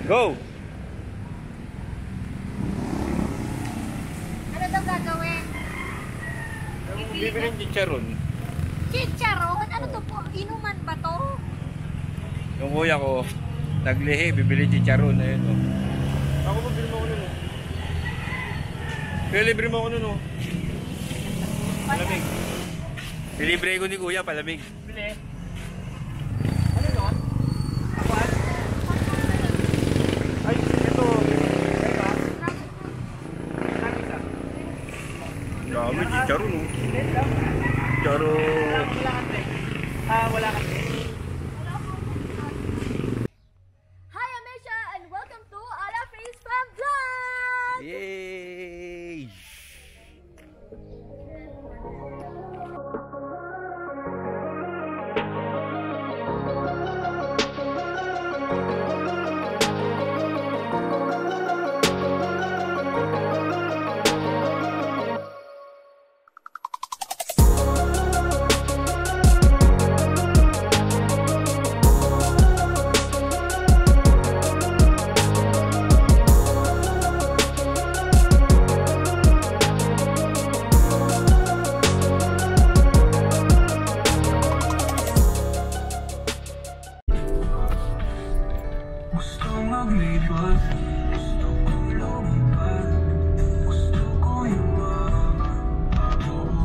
Go! Ano daw gagawin? Bibili ng chicharon. Chicharon? Ano to po? Inuman ba to? Yung kuya ko, naglihi, bibili chicharon. Ayun o. Ako magbili mo ako nun o. Libre mo ako nun o. Palamig. Libre ko ni kuya, palamig. Bili. Ano nun? Apan? Ay, ito. Ito. Dami, chicharon o. Chicharon. Wala kasi. Hi, Amisha, and welcome to Ala Face Fam Vlog! Yay!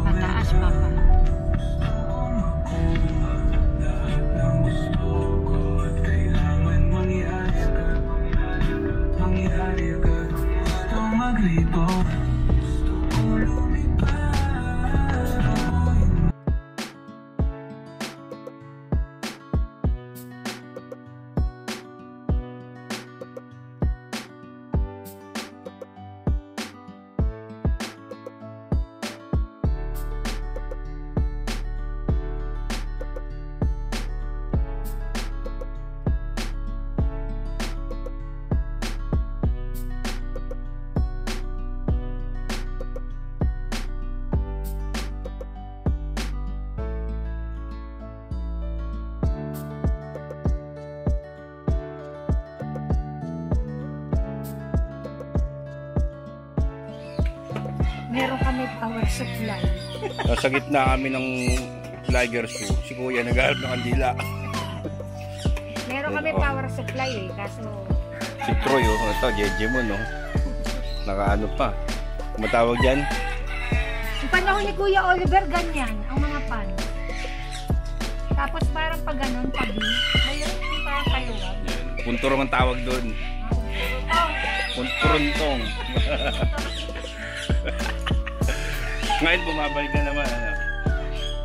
Pataas, Papa. Meron kami power supply. Nasa gitna kami ng Liger Zoo. Si kuya naghahanap ng kandila. Meron kami power supply eh, kaso... Si Troy o. Ito, Jeje mo no. Nakaano pa. Matawag dyan? Yung panahon ni Kuya Oliver, ganyan, ang mga pan. Tapos parang pag ganun, tabi. Ngayon, parang kaluwag. Punturong ang tawag doon. Punturontong. Ngayon bumabalik na naman. Ano?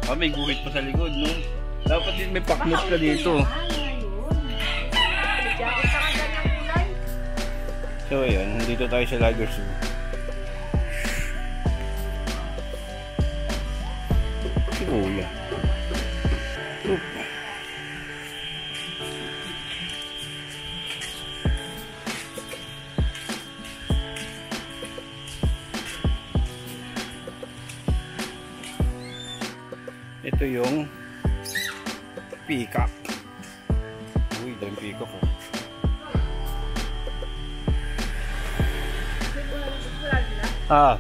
Oh, may guhit pa sa likod, no? Dapat din may paknot ka dito. So ayan, dito tayo sa Liger Zoo. Si kuya. Ito yung peacock. Uy, daming peacock oh. Ah.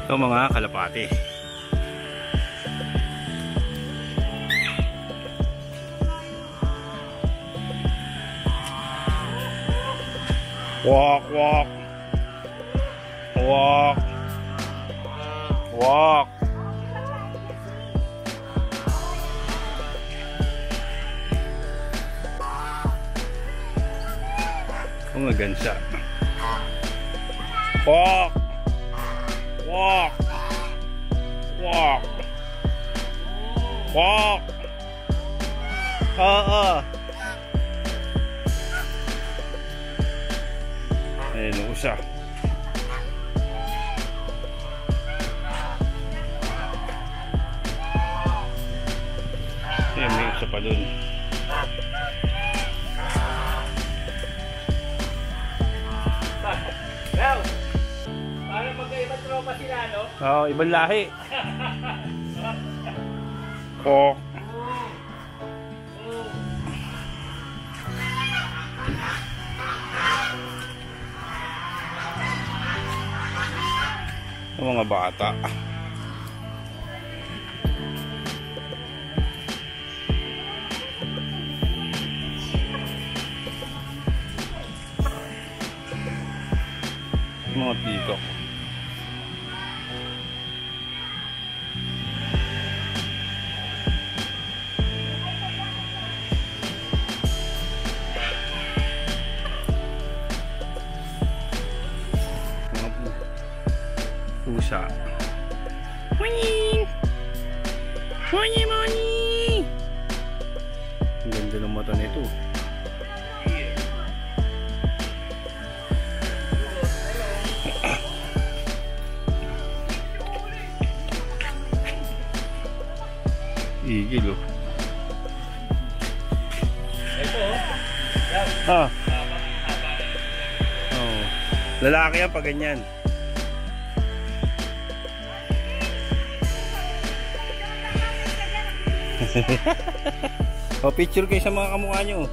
Ito mga kalapati. Walk, walk. Walk. Walk. Mga gansa. Walk. Walk. Walk. Walk. Ayan, usa. Ayan, may isa pa dun. Oo, ibang lahi. Oh. Ang mga bata. Mga peacock. Pusa. Morning! Morning, morning! Ang ganda ng mata nito. Igil, oh. Ito, Ah. Oh. Lalaki yan pag ganyan. O, picture kayo sa mga kamukha nyo.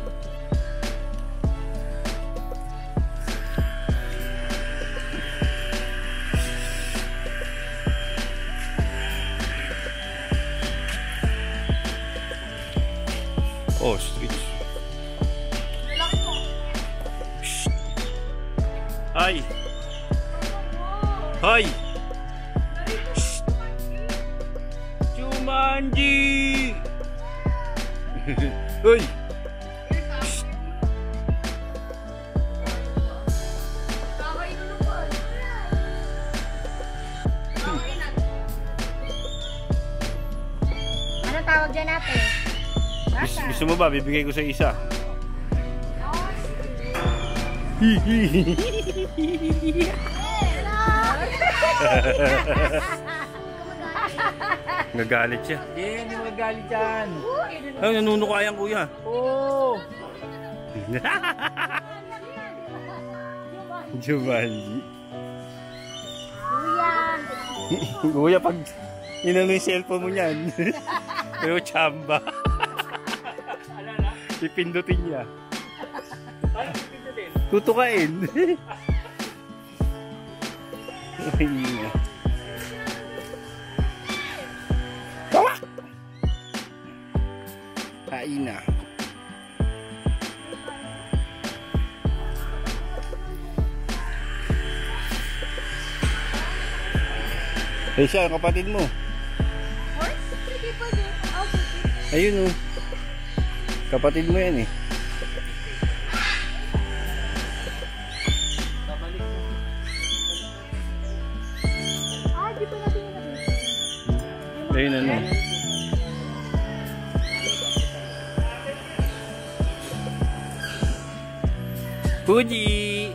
Oh, streets. Shh. Hi. Hi. Shh. Jumanji. Hoy. Ano tawag dyan natin? Gusto mo ba? Bibigay ko sa isa. Nagalit siya. hindi magagalit dyan. Ay, nanunukayang kuya. Oo. Jumanji. Kuya. Kuya, pag inano yung cellphone mo niyan. Pero chamba. Pipindutin niya. Ay, dito din. Tutukain. Tawak! Kain na. Eh siya, kapatid mo. Hindi pa din. Ayun oh. Kapatid mo yan eh. Di pa natin yung nakita. Ayun ano. Puji!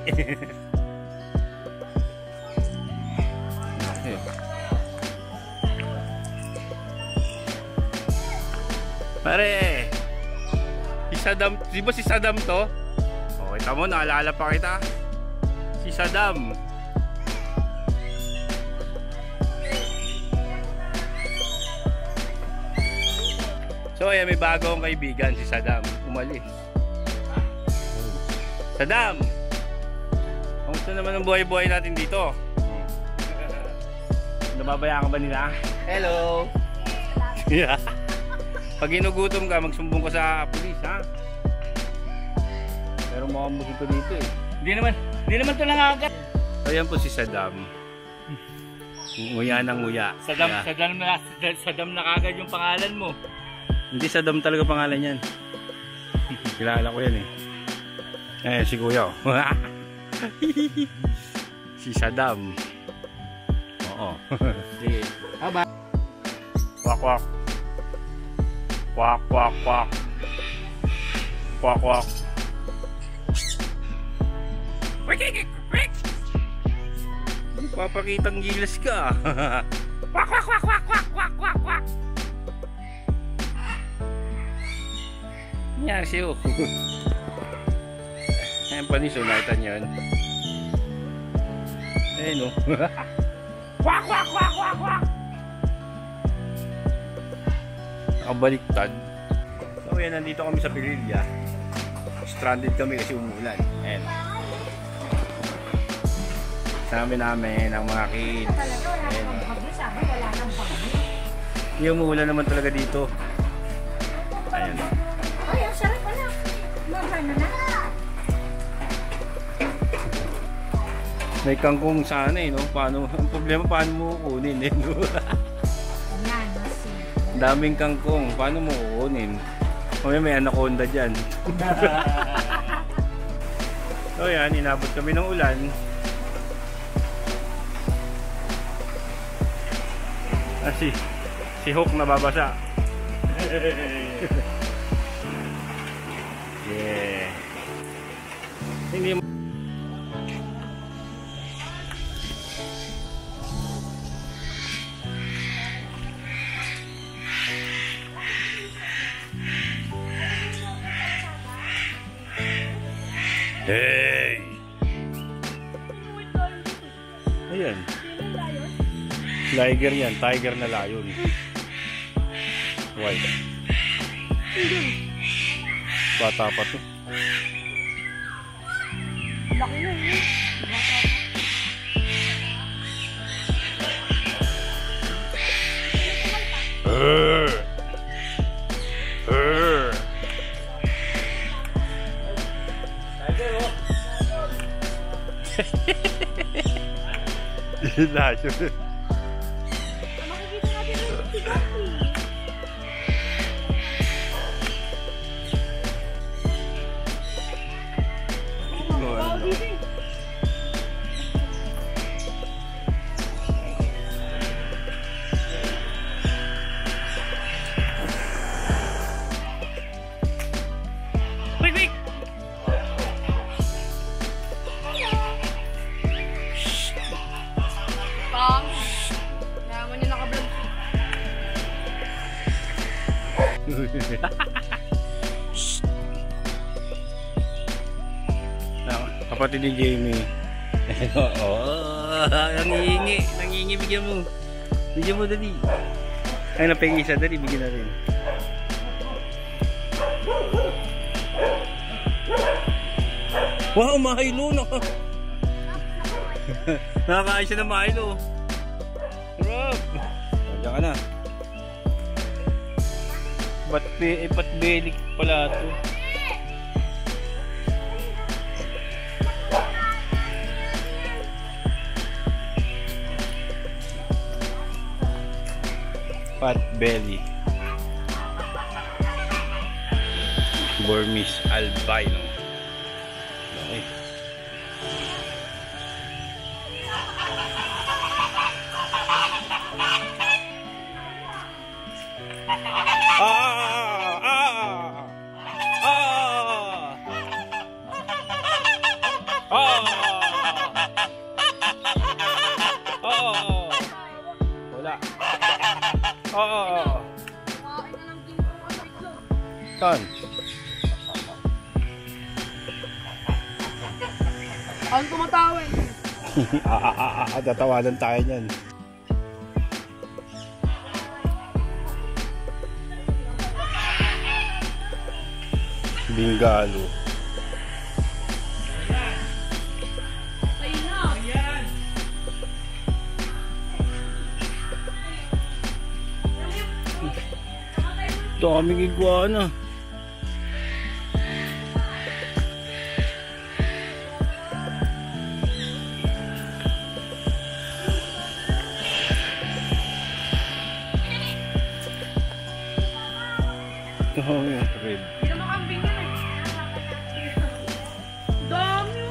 Pare! Si Saddam, di ba si Saddam to? O, kita mo, naalala pa kita. Si Saddam. So, ayan, may bagong kaibigan, si Saddam. Umalis. Saddam! Kamusta naman ang buhay-buhay natin dito? Nababayaan ka ba nila? Hello. Yeah. Pag inugutom ka, magsumbong ka sa pulis, ha? Pero mukhang busog ko dito eh. Hindi naman ito nangagat. Ayan po si Saddam. Nguya ng nguya. Saddam na kagad yung pangalan mo. Hindi Saddam talaga pangalan yan. Kilala ko yan eh. Ayan si Kuya. Si Saddam. Oo. Sige. Bye-bye. Kwak kwak. Kwak kwak kwak. Kwak kwak. Papakitang gilas ka. Kwak kwak kwak kwak kwak kwak kwak kwak. Nangyari siyo. Ayan pa ni so, nakita niyo yun. Ayun o. Kwak, kwak, kwak, kwak, kwak. Nakabaliktad. So yan, nandito kami sa Pililla. Stranded kami kasi umulan. Ayan. Sabi namin ang mga kids. Talaga, wala Ayan. nang bagyo. Sabi, wala nang bagyo. Yung umulan naman talaga dito. Ayan. Ay, ang sarap anak. Mahana na. May kangkong sana eh, no? Paano, ang problema, paano mo kukunin eh, no? Yan, masi. Daming kangkong, paano mo kukunin? May anaconda dyan. So yan, inabot kami ng ulan. Ah, si Hook nababasa. Yeah. Hindi mo. Hey! Ayan. Liger yan. Tiger na lion. White. Bata pa to. Laki na yun. Lahat yun. Makikita natin yung sigati. Wait, wait! Pang. Naman yung naka-vlog. Kapatid ni Jamie. Oo, nangingi, bigyan mo. Bigyan mo dali. Ay, napingi isa dali, bigyan natin. Wow, Milo! Nakakain siya ng Milo. Sarap! Diyan ka na. Patbelik pala ito. Pot belly. Burmese albino. Okay. Wala. Saan? Ang tumatawin. Tatawanan tayo niyan. Bingalo. Ito kaming iguana. Ito kaming red. Hindi mo kambing yan eh. Dami.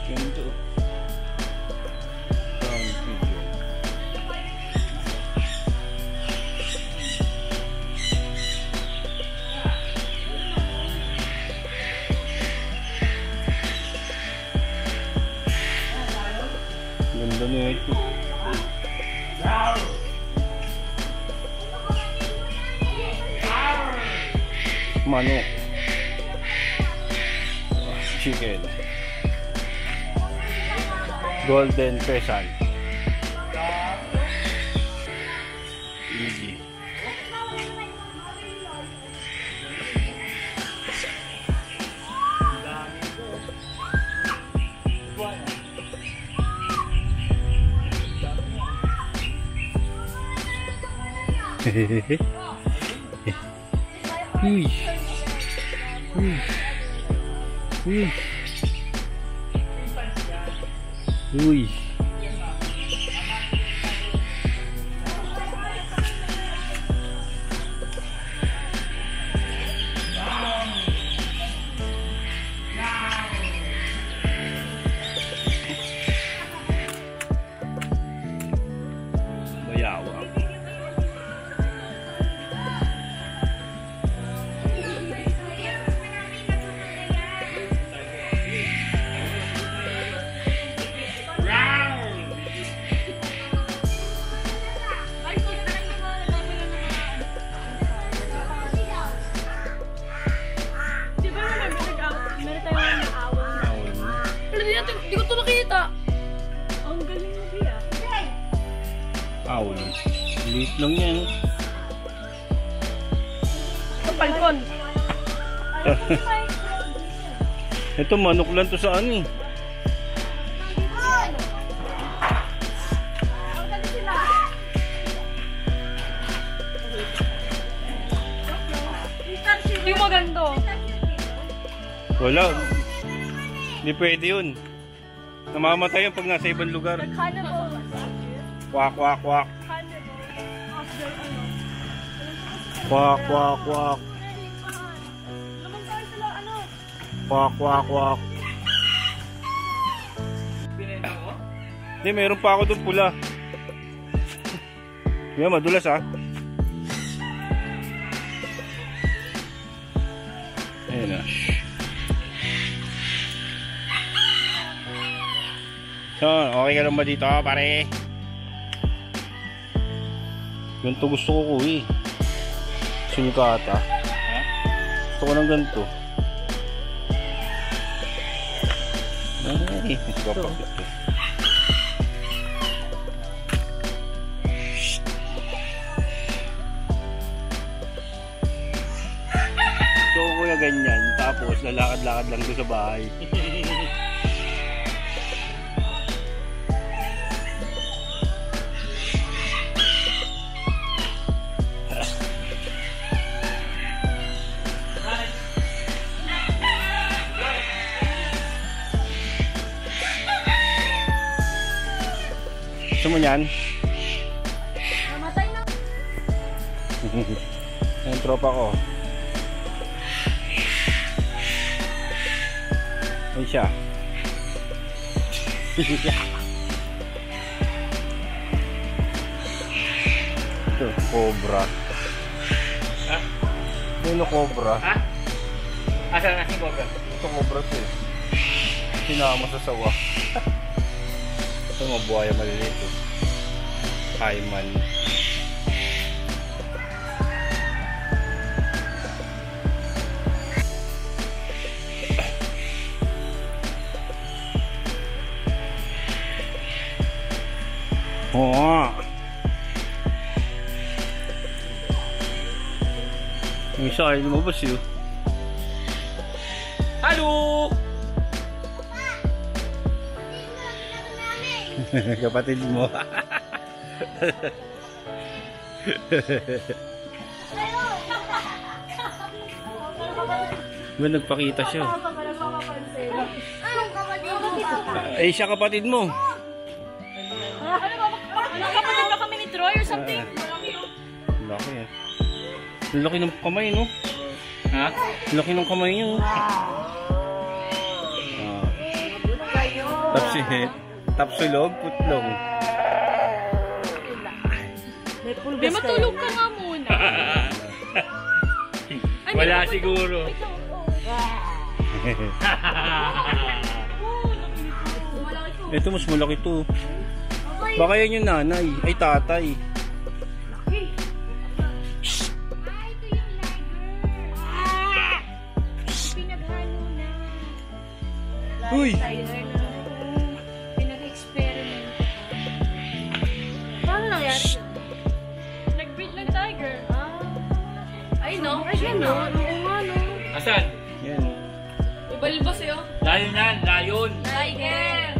Ganito. Ganda na ito. Manok. Chicken. Golden Pheasant. Easy. Uy. Uy. Uy. Uy. Bayawa. Hindi ko ito nakita. Ang galing mo, Bia. Owl. Liit lang yan. Ang palkon. Ito manok lang to sa ano eh. Hindi maganda. Wala. Hindi pwede yun. Namamatay yan pag nasa ibang lugar. Cannibal. Kwak, kwak, kwak. Kwak, kwak, kwak. Kwak, kwak, kwak. Hindi, meron pa ako doon pula. Yan, madulas ha. Ayun na. So, okay ka lang ba dito, pare? Ganito gusto ko, kuwi. Gusto nyo ka ata? Gusto ko ng ganito. Ay, kapakit ko. So, kuya ganyan. Tapos, lalakad-lakad lang doon sa bahay. Gusto mo yan? Namatay na. Yung tropa ko. Ayun siya. Ito, cobra. Ha? Ano cobra? Ha? Asan na si Cobra? Ito cobra to eh. Sinama sa sawa. Ito mga buhaya maliliit eh. Cayman. Oo. Yung isa ay lumabas yun. Halo! Kapatid mo. Diba nagpakita siya? Eh siya kapatid mo. Kapatid ba kami ni Troy or something? Laki eh. Laki ng kamay no? Ha? Laki ng kamay niyo. Tapsilog, putlong. Be, matulog ka nga muna. Wala siguro. Ito mas malaki to. Baka yan yung nanay. Ay tatay. Pinaghalo na. Uy! Pinag-explain Ay, no? Ay, siya, no? Oo nga, no? Asan? Yan. Ibalibas sa'yo. Layon yan, layon. Liger.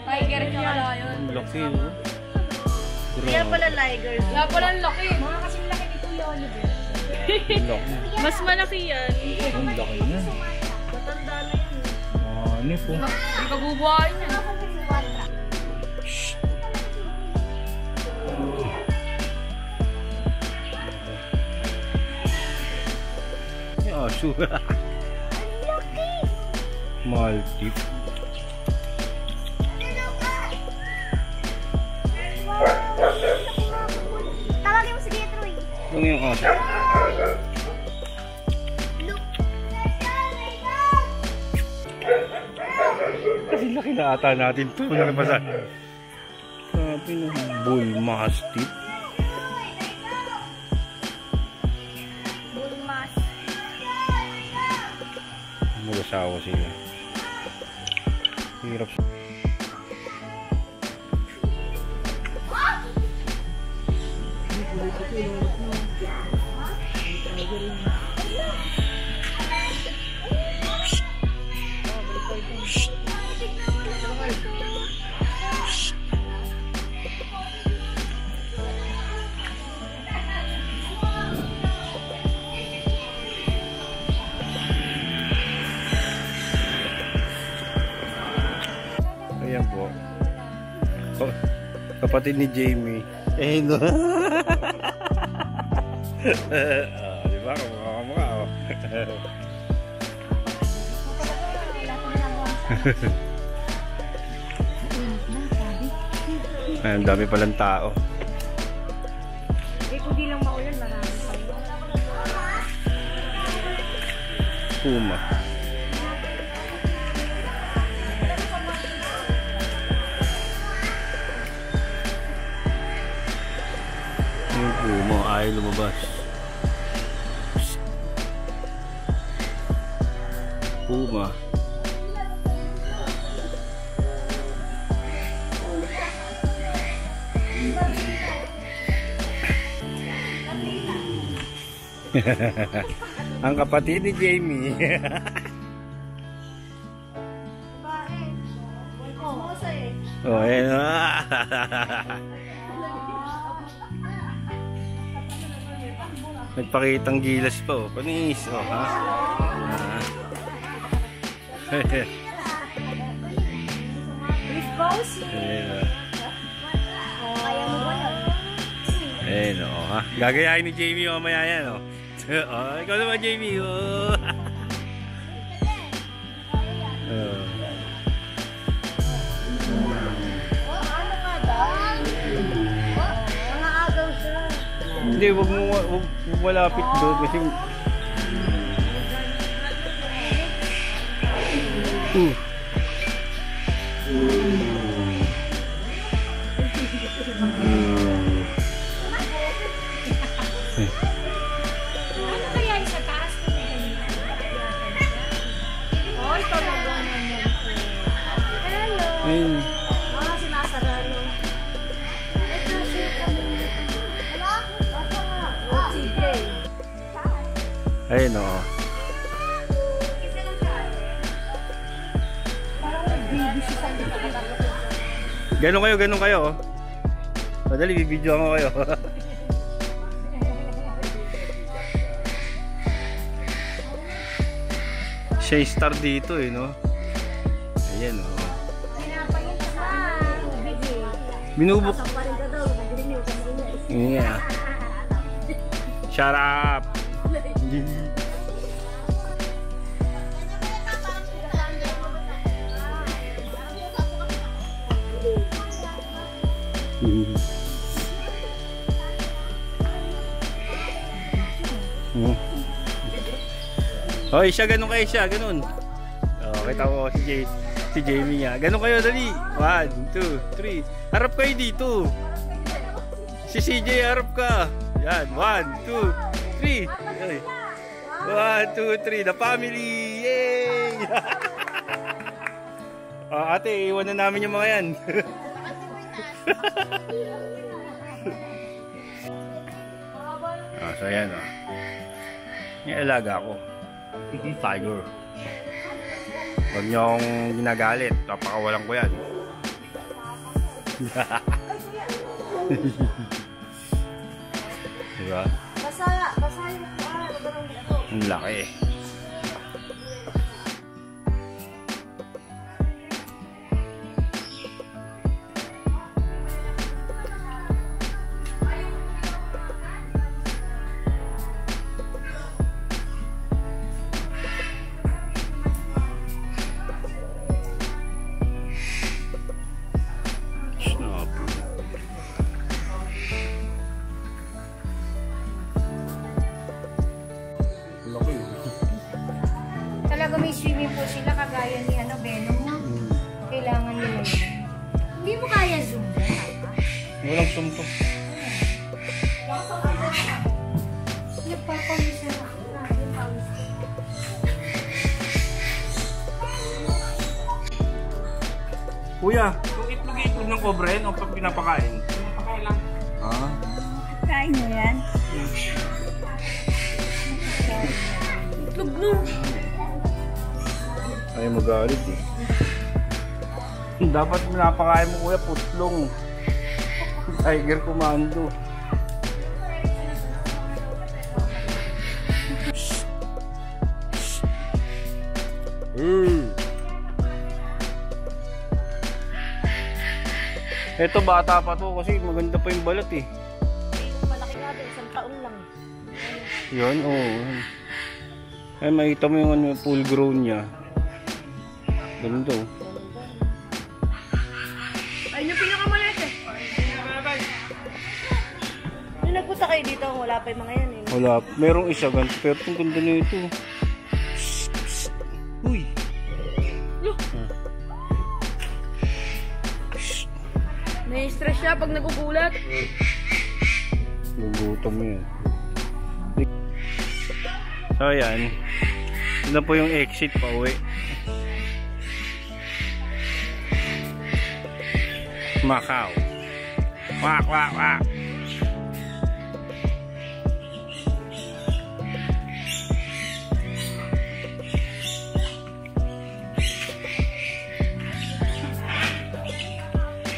Liger siya, lion. Ang laki, oh. Kaya pala liger. Kaya pala ang laki. Mga kasing laki ni Kuya Oliver. Ang laki. Mas malaki yan. Ang laki na. Matanda na yun. Ano po? Hindi ka bubuhayin yan. Aso. Maltip. Tawagin mo si Pietro eh. Ano yung aso? Kasi laki na ata natin ito. Nakapasan. Sabi na bull mastiff. Bulmas. Mag-asawa sila. Hirap. Ayan po. Oh, kapatid ni Jamie. Eh no. Di ba? Kamukha oh. Ay, ang dami palang tao. Eh, kung di lang maulan, marami pa yun. Puma. Yung puma ay lumabas. Puma. Ang kapatid ni Jamie. Oh, ayan. Nagpakitang gilas pa, oh. Panis, oh, ha? Ayan, Kaya mo ba yun? ayan, oh, ha? Gagayahin ni Jamie mamaya yan, oh. Oh, ikaw naman, Jamie, oh. Mga agaw sila. Hindi, wag mo malapit doon kasi Ano kaya yung sa taas ko na ganyan? Oy, talaga naman. Hello. ayun. Mga sinasaralo. Ito si Ano? Oh, sige. Ayun, oh. Parang nag-baby siya sa Ganun kayo, oh. Madali, bibidyoan ko kayo. Siya yung star dito, eh, no? Ayan, oh. Binubuk. Yeah. Shut up. Hoy, siya ganun kayo siya, ganun. Oh, kita ko si Jamie nga. Ganun kayo, dali. 1, 2, 3. Harap kayo dito. Si CJ, harap ka. Yan, 1, 2, 3. 1, 2, 3. The family. Yay! Ate, iwan na namin yung mga yan. So, ayan, oh. Yung alaga ko. Tiger. Huwag niyo akong ginagalit. Papakawalan ko yan. Diba? Basa yung Ang laki. Talaga may swimming pool sila kagaya ni Venom, no? Kailangan nila yun. Hindi mo kaya zoom. Walang sumpo. Nagpapawisa na. Kuya, yung itlog-itlog ng cobra yan o pag pinapakain? Pinapakain lang. Ah. Kain mo yan? Itlog no. Ayaw magalit eh. Dapat pinapakain mo kuya, putlong. Tiger Commando. Ito bata pa to kasi maganda pa yung balat eh. malaki nga doon, 1 taon lang. Yun, oo. Ay, makita mo yung ano, full grown niya. Ganun to. Ayun yung pinakamaliit eh. Nung nagpunta kayo dito, wala pa yung mga yan eh. Wala. Merong isa ganito. Pero ang ganda na ito. Uy. May-stress siya pag nagugulat. Nagutom yan. So, ayan. Ito na po yung exit pa uwi. Macau. Wak, wak, wak.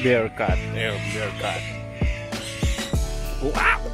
Bear cat. Bear cat. Wow.